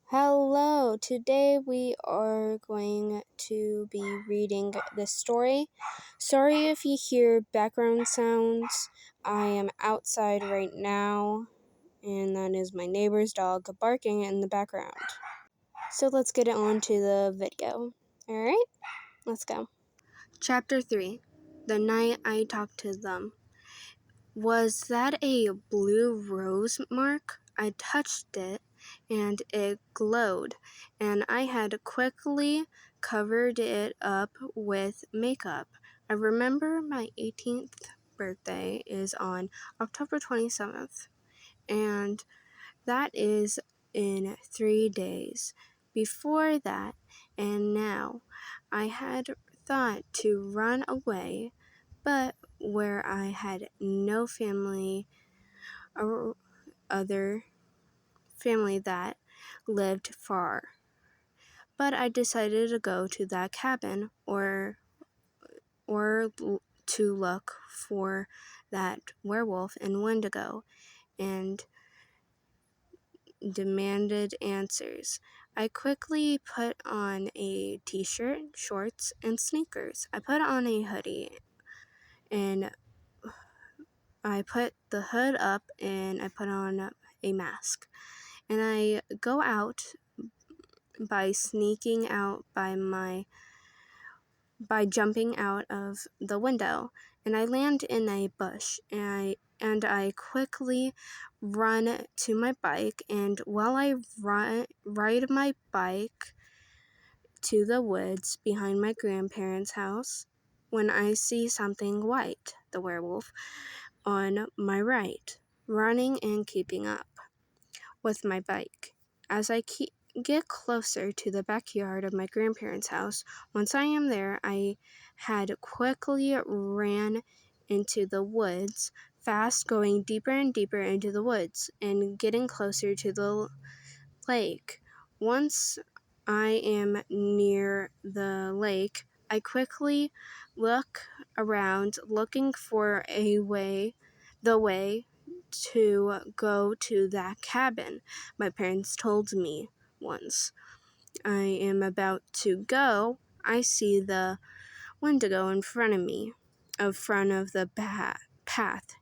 Hello, today we are going to be reading this story. Sorry if you hear background sounds. I am outside right now, and that is my neighbor's dog barking in the background. So let's get on to the video. Alright, let's go. Chapter 3 The Night I Talked to Them. Was that a blue rose mark? I touched it, and it glowed, and I had quickly covered it up with makeup. I remember my 18th birthday is on October 27th, and that is in 3 days. Before that, and now, I had thought to run away, but where I had no family or other family that lived far. But I decided to go to that cabin or to look for that werewolf in Wendigo and demanded answers. I quickly put on a t-shirt, shorts, and sneakers. I put on a hoodie and I put the hood up and I put on a mask. And I go out by sneaking out by jumping out of the window, and I land in a bush, and I quickly run to my bike, and while I ride my bike to the woods behind my grandparents' house, when I see something white, the werewolf, on my right, running and keeping up with my bike. As I get closer to the backyard of my grandparents' house, once I am there, I had quickly ran into the woods, fast, going deeper and deeper into the woods and getting closer to the lake. Once I am near the lake, I quickly look around looking for the way to go to that cabin my parents told me once. I am about to go, I see the Wendigo in front of me, in front of the path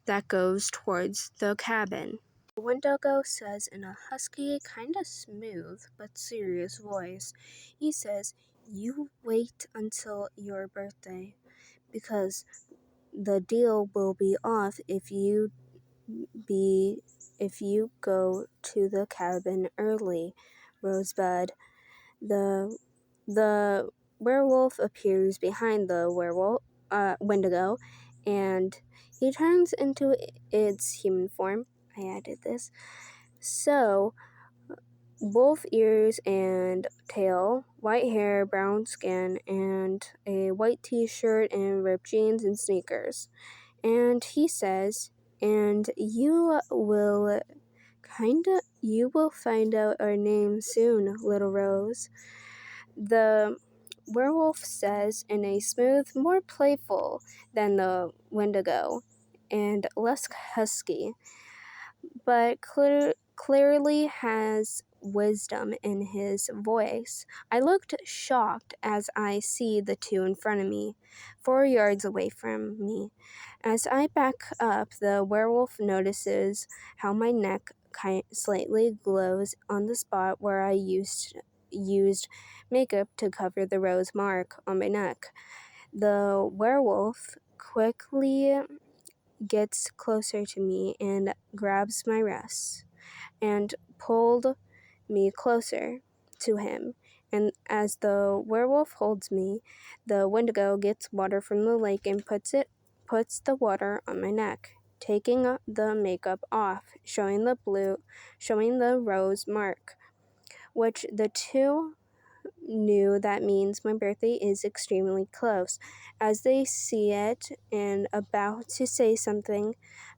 that goes towards the cabin. The Wendigo says in a husky, kind of smooth but serious voice, he says, "You wait until your birthday, because the deal will be off if you go to the cabin early, Rosebud." The werewolf appears behind the Wendigo, and he turns into its human form. I added this. So, wolf ears and tail, white hair, brown skin, and a white t-shirt and ripped jeans and sneakers. And he says, "And you will find out our name soon, little Rose." The werewolf says in a smooth, more playful than the Wendigo, and less husky, but clearly has wisdom in his voice. I looked shocked as I see the two in front of me, 4 yards away from me. As I back up, the werewolf notices how my neck slightly glows on the spot where I used makeup to cover the rose mark on my neck. The werewolf quickly gets closer to me and grabs my wrists and pulled me closer to him. And as the werewolf holds me, the Wendigo gets water from the lake and puts the water on my neck, taking the makeup off, showing the rose mark, which the two knew that means my birthday is extremely close. As they see it and about to say something,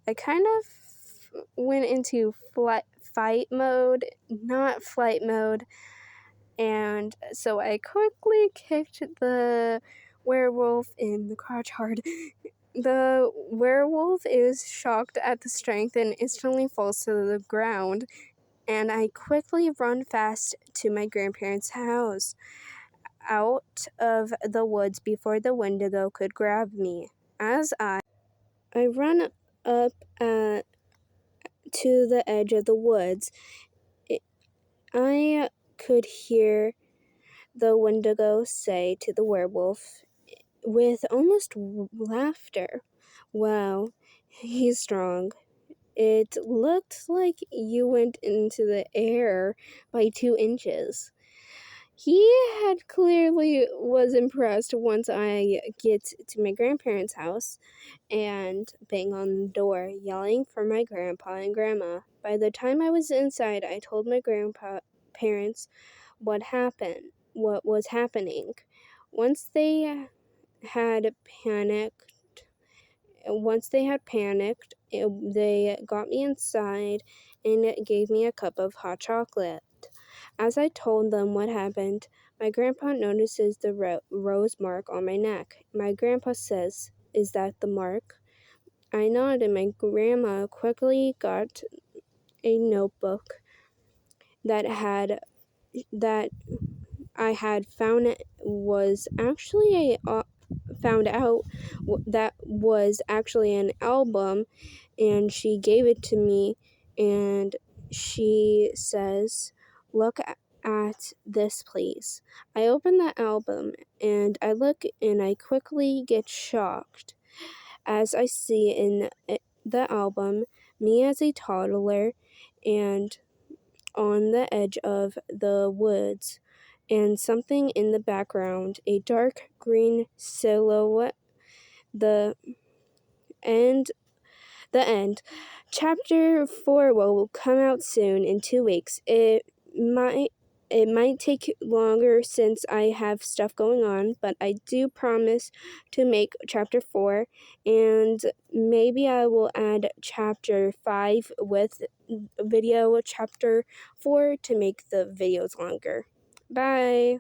I kind of went into fight mode, not flight mode, and so I quickly kicked the werewolf in the crotch hard. The werewolf is shocked at the strength and instantly falls to the ground. and I quickly run fast to my grandparents' house, out of the woods before the Wendigo could grab me. As I run up to the edge of the woods, I could hear the Wendigo say to the werewolf with almost laughter, "Wow, he's strong. It looked like you went into the air by 2 inches." He had clearly was impressed once I get to my grandparents' house and bang on the door, yelling for my grandpa and grandma. By the time I was inside, I told my grandparents what was happening. Once they had panicked, they got me inside and gave me a cup of hot chocolate. As I told them what happened, my grandpa notices the rose mark on my neck. My grandpa says, "Is that the mark?" I nod, and my grandma quickly got a notebook that I had found found out that was actually an album, and she gave it to me, and she says, "Look at this, please." I open the album and I look, and I quickly get shocked as I see in the album me as a toddler and on the edge of the woods, and something in the background, a dark green silhouette. The end. The end. Chapter 4 will come out soon in 2 weeks. It might take longer since I have stuff going on, but I do promise to make chapter 4, and maybe I will add chapter 5 with video chapter 4 to make the videos longer. Bye.